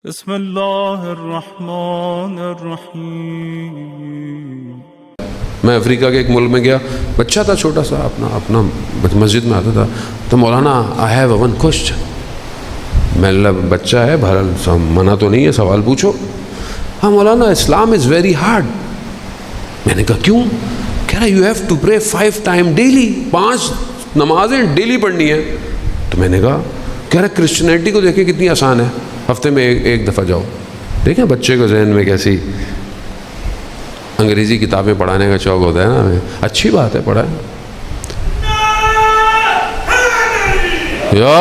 بسم اللہ الرحمن الرحیم۔ میں افریقہ کے ایک ملک میں گیا، بچہ تھا چھوٹا سا، اپنا مسجد میں آتا تھا تو مولانا آئی ہیو ون کوسچن، میں بچہ ہے بہرحال منع تو نہیں ہے، سوال پوچھو۔ ہاں مولانا اسلام از ویری ہارڈ۔ میں نے کہا کیوں؟ کہہ رہا you have to pray 5 time daily, 5 نمازیں ڈیلی پڑھنی ہیں۔ تو میں نے کہا کہہ رہا کرسچینٹی کو دیکھیں کتنی آسان ہے، ہفتے میں ایک دفعہ جاؤ۔ دیکھیں بچے کو ذہن میں کیسی انگریزی کتابیں پڑھانے کا شوق ہوتا ہے نا، ہمیں اچھی بات ہے پڑھائیں۔ یا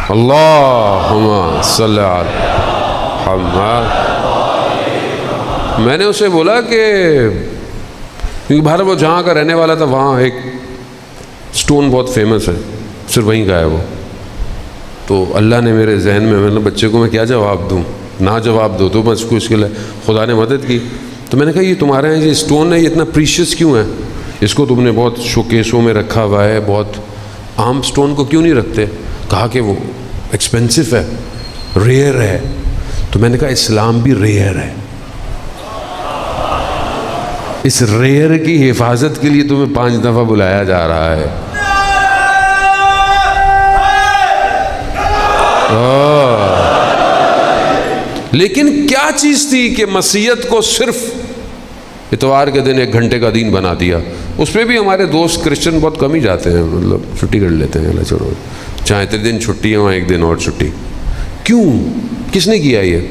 اللہم صلی علی محمد۔ میں نے اسے بولا کہ کیونکہ باہر وہ جہاں کا رہنے والا تھا وہاں ایک سٹون بہت فیمس ہے، صرف وہیں کا ہے وہ۔ تو اللہ نے میرے ذہن میں مطلب بچے کو میں کیا جواب دوں، نہ جواب دو تو بس مشکل ہے، خدا نے مدد کی۔ تو میں نے کہا یہ تمہارے یہاں یہ سٹون ہے یہ اتنا پریشیس کیوں ہے؟ اس کو تم نے بہت شوکیسوں میں رکھا ہوا ہے، بہت عام سٹون کو کیوں نہیں رکھتے؟ کہا کہ وہ ایکسپینسو ہے، ریئر ہے۔ تو میں نے کہا اسلام بھی ریئر ہے، اس ریئر کی حفاظت کے لیے تمہیں 5 دفعہ بلایا جا رہا ہے۔ لیکن کیا چیز تھی کہ مسیحیت کو صرف اتوار کے دن 1 گھنٹے کا دین بنا دیا؟ اس پہ بھی ہمارے دوست کرسچن بہت کم ہی جاتے ہیں، مطلب چھٹی کر لیتے ہیں، اللہ چھوڑو، چاہے اتنے دن چھٹی ہے وہاں 1 دن اور چھٹی۔ کیوں؟ کس نے کیا یہ؟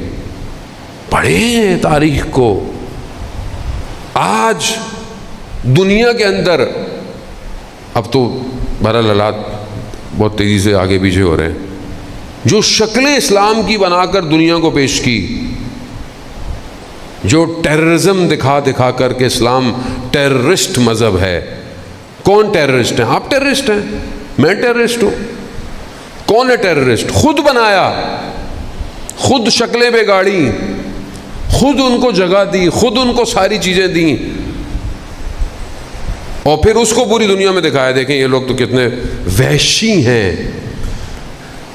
پڑھیں تاریخ کو۔ آج دنیا کے اندر اب تو بہرحال حالات بہت تیزی سے آگے پیچھے ہو رہے ہیں، جو شکلیں اسلام کی بنا کر دنیا کو پیش کی، جو ٹیررزم دکھا کر کے اسلام ٹیررسٹ مذہب ہے۔ کون ٹیررسٹ ہیں؟ آپ ٹیررسٹ ہیں، میں ٹیررسٹ ہوں۔ کون ہے ٹیررسٹ؟ خود بنایا، خود شکلیں بگاڑی، خود ان کو جگہ دی، خود ان کو ساری چیزیں دیں، اور پھر اس کو پوری دنیا میں دکھایا۔ دیکھیں یہ لوگ تو کتنے وحشی ہیں،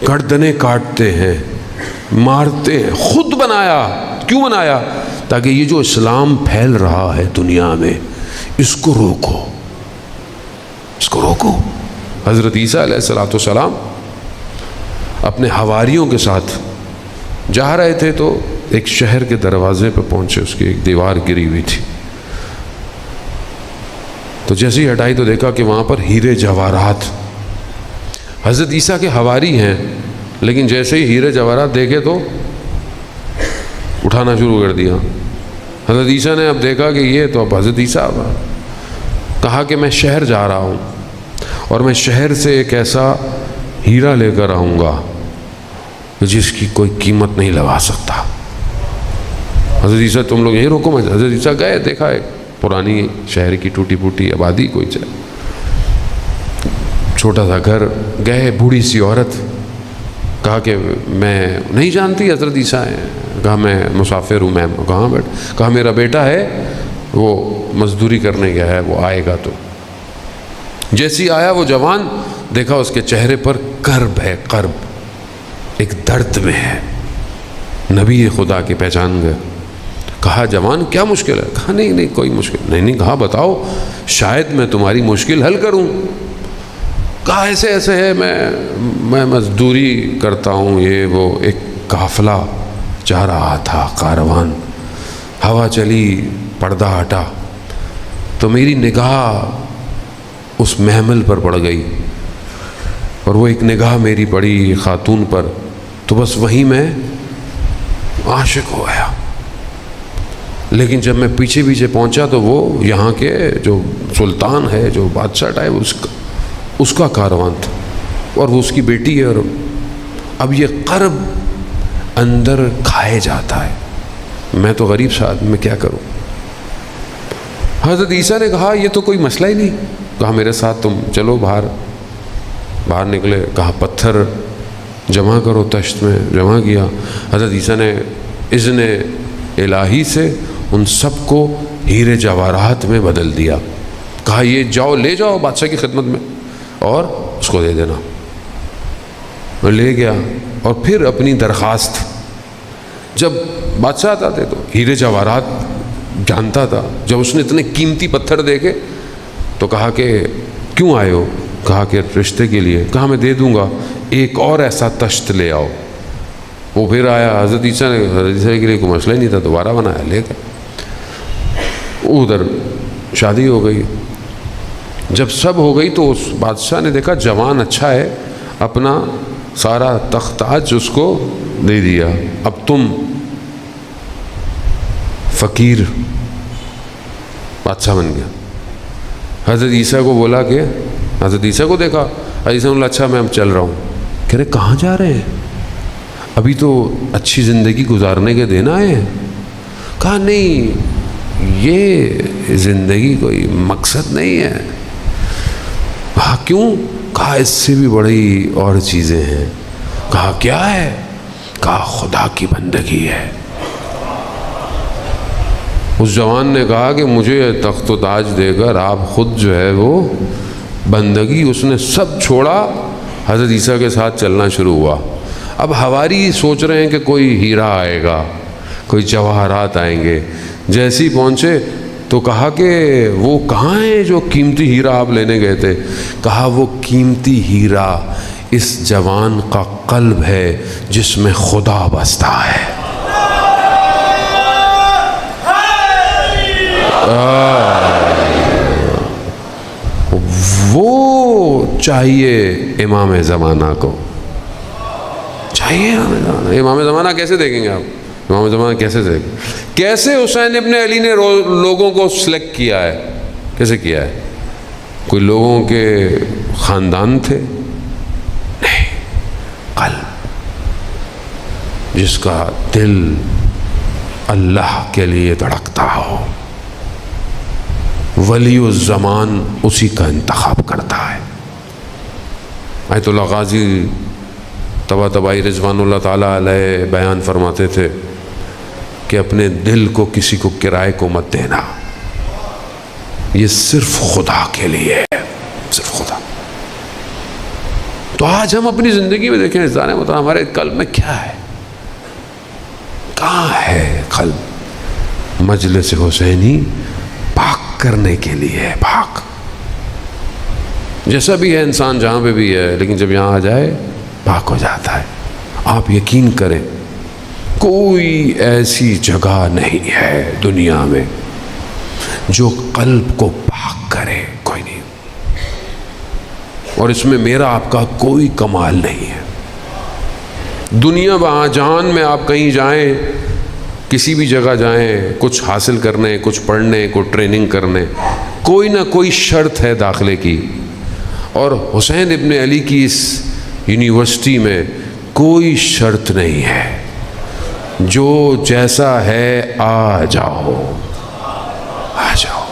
گردنیں کاٹتے ہیں، مارتے ہیں۔ خود بنایا۔ کیوں بنایا؟ تاکہ یہ جو اسلام پھیل رہا ہے دنیا میں اس کو روکو، اس کو روکو۔ حضرت عیسیٰ علیہ السلام اپنے حواریوں کے ساتھ جا رہے تھے تو ایک شہر کے دروازے پہ پہنچے، اس کی ایک دیوار گری ہوئی تھی، تو جیسے ہی ہٹائی تو دیکھا کہ وہاں پر ہیرے جواہرات۔ حضرت عیسیٰ کے حواری ہیں، لیکن جیسے ہی ہیرے جواہرات دیکھے تو اٹھانا شروع کر دیا۔ حضرت عیسیٰ نے اب دیکھا کہ یہ تو اب حضرت عیسیٰ کہا کہ میں شہر جا رہا ہوں اور میں شہر سے ایک ایسا ہیرا لے کر آؤں گا جس کی کوئی قیمت نہیں لگا سکتا۔ حضرت عیسیٰ تم لوگ یہیں روکو میں۔ حضرت عیسیٰ گئے، دیکھا ایک پرانی شہر کی ٹوٹی پھوٹی آبادی، کوئی چھوٹا سا گھر، گئے، بوڑھی سی عورت، کہا کہ میں نہیں جانتی حضرت عیسیٰ ہیں؟ کہا میں مسافر ہوں میم۔ کہاں بیٹھ؟ کہا میرا بیٹا ہے وہ مزدوری کرنے گیا ہے، وہ آئے گا۔ تو جیسی آیا وہ جوان، دیکھا اس کے چہرے پر کرب ہے، کرب، ایک درد میں ہے۔ نبی خدا کی پہچان گئے۔ کہا جوان کیا مشکل ہے؟ کہا نہیں کوئی مشکل نہیں۔ کہا بتاؤ شاید میں تمہاری مشکل حل کروں۔ کہا ایسے ہے، میں مزدوری کرتا ہوں، یہ وہ۔ ایک قافلہ جا رہا تھا، کاروان، ہوا چلی، پردہ ہٹا تو میری نگاہ اس محمل پر پڑ گئی، اور وہ ایک نگاہ میری پڑی خاتون پر، تو بس وہیں میں عاشق ہو گیا۔ لیکن جب میں پیچھے پہنچا تو وہ یہاں کے جو سلطان ہے، جو بادشاہ ٹائپ، اس کا کاروان تھا، اور وہ اس کی بیٹی ہے، اور اب یہ قرب اندر کھائے جاتا ہے۔ میں تو غریب سا آدمی، میں کیا کروں؟ حضرت عیسیٰ نے کہا یہ تو کوئی مسئلہ ہی نہیں۔ کہا میرے ساتھ تم چلو باہر نکلے۔ کہا پتھر جمع کرو، تشت میں جمع کیا۔ حضرت عیسیٰ نے اذن الہی سے ان سب کو ہیرے جواہرات میں بدل دیا۔ کہا یہ جاؤ، لے جاؤ بادشاہ کی خدمت میں اور اس کو دے دینا۔ میں لے گیا، اور پھر اپنی درخواست. جب بادشاہ آتا تھے تو ہیرے جواہرات جانتا تھا. جب اس نے اتنے قیمتی پتھر دیکھے تو کہا کہ کیوں آئے ہو؟ کہا کہ رشتے کے لیے. کہا میں دے دوں گا, ایک اور ایسا تشت لے آؤ. وہ پھر آیا. حضرت عیسیٰ کے لیے کوئی مسئلہ ہی نہیں تھا, دوبارہ بنایا, لے گئے. ادھر شادی ہو گئی. جب سب ہو گئی تو اس بادشاہ نے دیکھا جوان اچھا ہے, اپنا سارا تخت تاج اس کو دے دیا. اب تم فقیر بادشاہ بن گیا. حضرت عیسیٰ کو بولا کہ حضرت عیسیٰ کو دیکھا. حضرت عیسیٰ نے بولا اچھا میں اب چل رہا ہوں. کہہ رہے کہاں جا رہے ہیں؟ ابھی تو اچھی زندگی گزارنے کے دن آئے ہیں. کہا نہیں, یہ زندگی کوئی مقصد نہیں ہے. کہا کیوں؟ کہا اس سے بھی بڑی اور چیزیں ہیں. کہا کیا ہے؟ کہا خدا کی بندگی ہے. اس جوان نے کہا کہ مجھے تخت و تاج دے کر آپ خود جو ہے وہ بندگی, اس نے سب چھوڑا, حضرت عیسیٰ کے ساتھ چلنا شروع ہوا. اب حواری سوچ رہے ہیں کہ کوئی ہیرا آئے گا, کوئی جواہرات آئیں گے. جیسے ہی پہنچے تو کہا کہ وہ کہاں ہیں جو قیمتی ہیرا آپ لینے گئے تھے؟ کہا وہ قیمتی ہیرا اس جوان کا قلب ہے جس میں خدا بستا ہے. وہ چاہیے امام زمانہ کو, چاہیے امام زمانہ. کیسے دیکھیں گے آپ امام زمانہ؟ کیسے دیکھیں؟ کیسے حسین ابن علی نے لوگوں کو سلیکٹ کیا ہے؟ کیسے کیا ہے؟ کوئی لوگوں کے خاندان تھے؟ نہیں, قلب جس کا دل اللہ کے لیے دھڑکتا ہو, ولی الزمان اسی کا انتخاب کرتا ہے. آیت اللہ غازی طباطبائی رضوان اللہ تعالیٰ علیہ بیان فرماتے تھے کہ اپنے دل کو کسی کو کرائے کو مت دینا, یہ صرف خدا کے لیے ہے, صرف خدا. تو آج ہم اپنی زندگی میں دیکھیں ازدان مطلب ہمارے قلب میں کیا ہے, کہاں ہے قلب؟ مجلس حسینی پاک کرنے کے لیے, پاک جیسا بھی ہے انسان جہاں پہ بھی ہے, لیکن جب یہاں آ جائے پاک ہو جاتا ہے. آپ یقین کریں کوئی ایسی جگہ نہیں ہے دنیا میں جو قلب کو پاک کرے, کوئی نہیں. اور اس میں میرا آپ کا کوئی کمال نہیں ہے. دنیا وہاں جہان میں آپ کہیں جائیں, کسی بھی جگہ جائیں, کچھ حاصل کرنے, کچھ پڑھنے, کوئی ٹریننگ کرنے, کوئی نہ کوئی شرط ہے داخلے کی. اور حسین ابن علی کی اس یونیورسٹی میں کوئی شرط نہیں ہے. جو جیسا ہے آ جاؤ, آ جاؤ.